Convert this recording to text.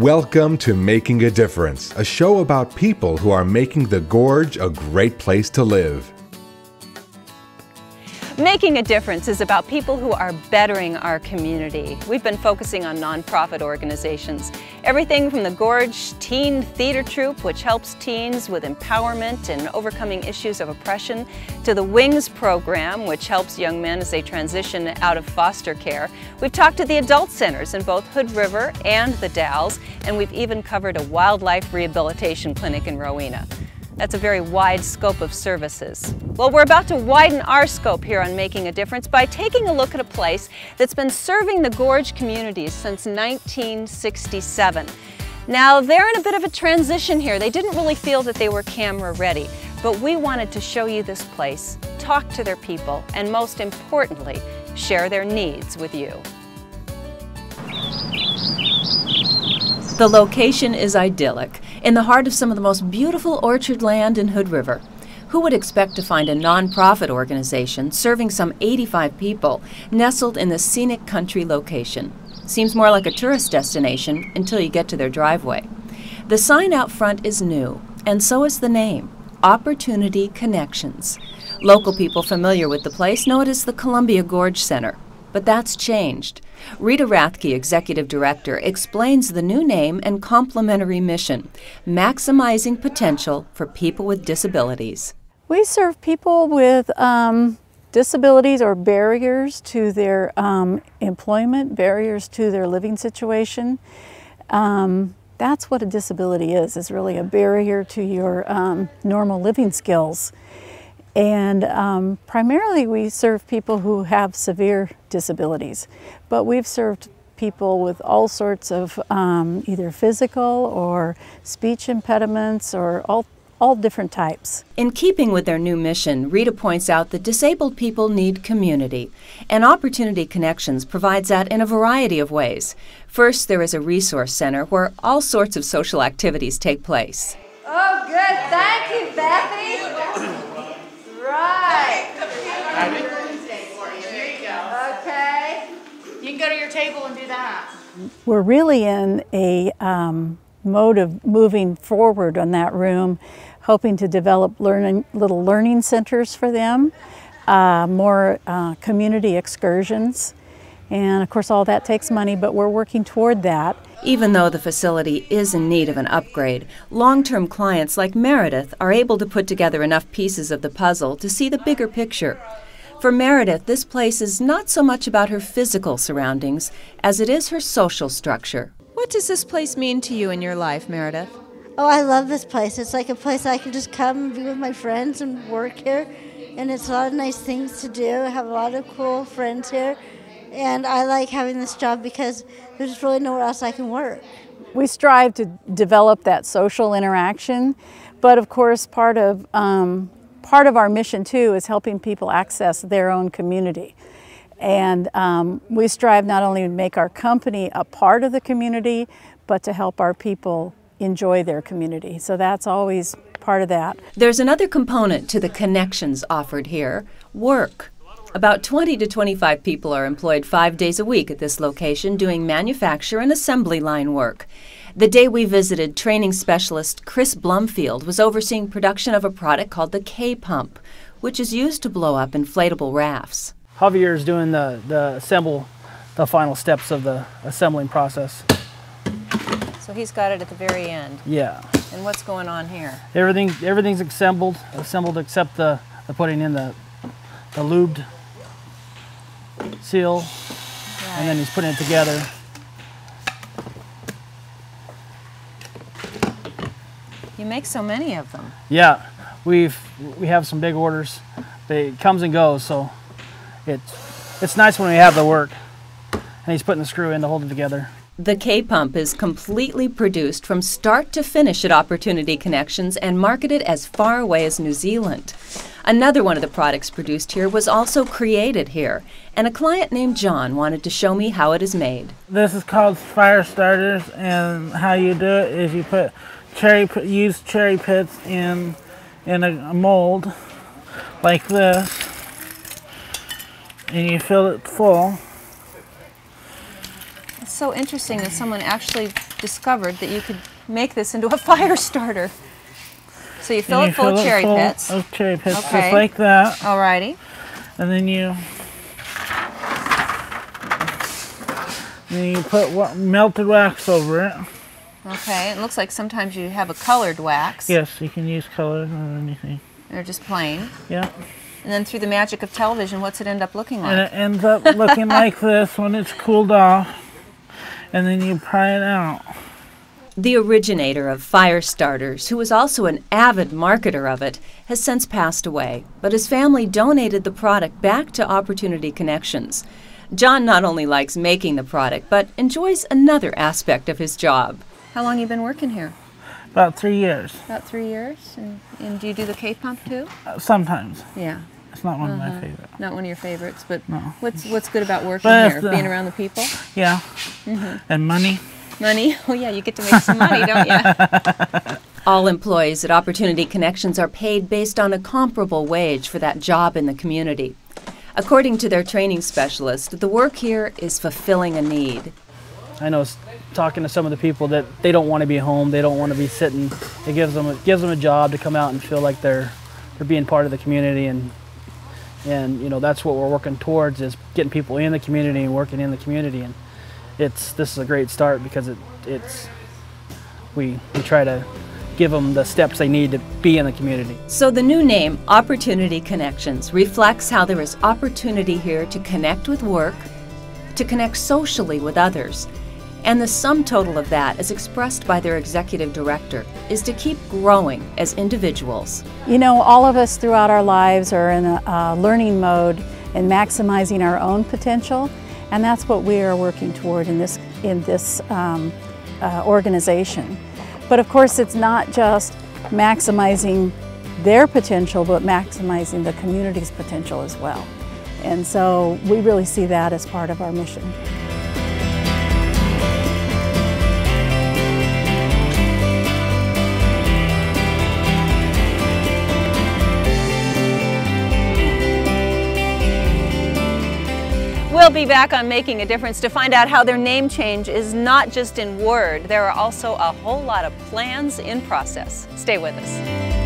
Welcome to Making a Difference, a show about people who are making the Gorge a great place to live. Making a Difference is about people who are bettering our community. We've been focusing on nonprofit organizations. Everything from the Gorge Teen Theater Troupe, which helps teens with empowerment and overcoming issues of oppression, to the Wings program, which helps young men as they transition out of foster care. We've talked to the adult centers in both Hood River and the Dalles, and we've even covered a wildlife rehabilitation clinic in Rowena. That's a very wide scope of services. Well, we're about to widen our scope here on Making a Difference by taking a look at a place that's been serving the Gorge communities since 1967. Now, they're in a bit of a transition here. They didn't really feel that they were camera ready, but we wanted to show you this place, talk to their people, and most importantly, share their needs with you. The location is idyllic, in the heart of some of the most beautiful orchard land in Hood River. Who would expect to find a nonprofit organization serving some 85 people nestled in the scenic country location? Seems more like a tourist destination until you get to their driveway. The sign out front is new, and so is the name, Opportunity Connections. Local people familiar with the place know it as the Columbia Gorge Center, but that's changed. Rita Rathke, Executive Director, explains the new name and complementary mission, maximizing potential for people with disabilities. We serve people with disabilities or barriers to their employment, barriers to their living situation. That's what a disability is really a barrier to your normal living skills. And primarily we serve people who have severe disabilities, but we've served people with all sorts of either physical or speech impediments or all different types. In keeping with their new mission, Rita points out that disabled people need community, and Opportunity Connections provides that in a variety of ways. First, there is a resource center where all sorts of social activities take place. Oh, good. Thank you, Bethy. Right. There you go. Okay. You can go to your table and do that. We're really in a mode of moving forward on that room, hoping to develop little learning centers for them, more community excursions. And of course all that takes money, but we're working toward that. Even though the facility is in need of an upgrade, long-term clients like Meredith are able to put together enough pieces of the puzzle to see the bigger picture. For Meredith, this place is not so much about her physical surroundings as it is her social structure. What does this place mean to you in your life, Meredith? Oh, I love this place. It's like a place I can just come and be with my friends and work here. And it's a lot of nice things to do. I have a lot of cool friends here. And I like having this job because there's really nowhere else I can work. We strive to develop that social interaction, but of course part of our mission too is helping people access their own community. And we strive not only to make our company a part of the community, but to help our people enjoy their community. So that's always part of that. There's another component to the connections offered here, work. About 20 to 25 people are employed 5 days a week at this location doing manufacture and assembly line work. The day we visited, training specialist Chris Blumfield was overseeing production of a product called the K-Pump, which is used to blow up inflatable rafts. Javier is doing the final steps of the assembling process. So he's got it at the very end. Yeah. And what's going on here? Everything's assembled except the putting in the lubed seal, right. And then he's putting it together. You make so many of them. Yeah, we have some big orders. It comes and goes, so it's nice when we have the work. And he's putting the screw in to hold it together. The K-Pump is completely produced from start to finish at Opportunity Connections and marketed as far away as New Zealand. Another one of the products produced here was also created here, and a client named John wanted to show me how it is made. This is called fire starters, and how you do it is you put use cherry pits in a mold like this, and you fill it full. It's so interesting that someone actually discovered that you could make this into a fire starter. So you fill it full of cherry pits. Of cherry pits, Okay. just like that. Alrighty. And then you put melted wax over it. Okay, it looks like sometimes you have a colored wax. Yes, you can use color or anything. They're just plain. Yeah. And then through the magic of television, what's it end up looking like? And it ends up looking like this when it's cooled off. And then you pry it out. The originator of fire starters, who was also an avid marketer of it, has since passed away, but his family donated the product back to Opportunity Connections. John not only likes making the product, but enjoys another aspect of his job. How long have you been working here? About 3 years. About 3 years. And do you do the K-pump too? Sometimes. Yeah. It's not one of my favorites. Not one of your favorites, but No. what's good about working But here? Being around the people? Yeah. And money. Money? Oh yeah, you get to make some money, don't you? All employees at Opportunity Connections are paid based on a comparable wage for that job in the community. According to their training specialist, the work here is fulfilling a need. I know talking to some of the people that they don't want to be home, they don't want to be sitting. It gives them a job to come out and feel like they're being part of the community, and you know, that's what we're working towards, is getting people in the community and working in the community. And this is a great start because we try to give them the steps they need to be in the community. So the new name, Opportunity Connections, reflects how there is opportunity here to connect with work, to connect socially with others. And the sum total of that, as expressed by their executive director, is to keep growing as individuals. You know, all of us throughout our lives are in a learning mode and maximizing our own potential, and that's what we are working toward in this organization. But of course, it's not just maximizing their potential, but maximizing the community's potential as well. And so we really see that as part of our mission. We'll be back on Making a Difference to find out how their name change is not just in word. There are also a whole lot of plans in process. Stay with us.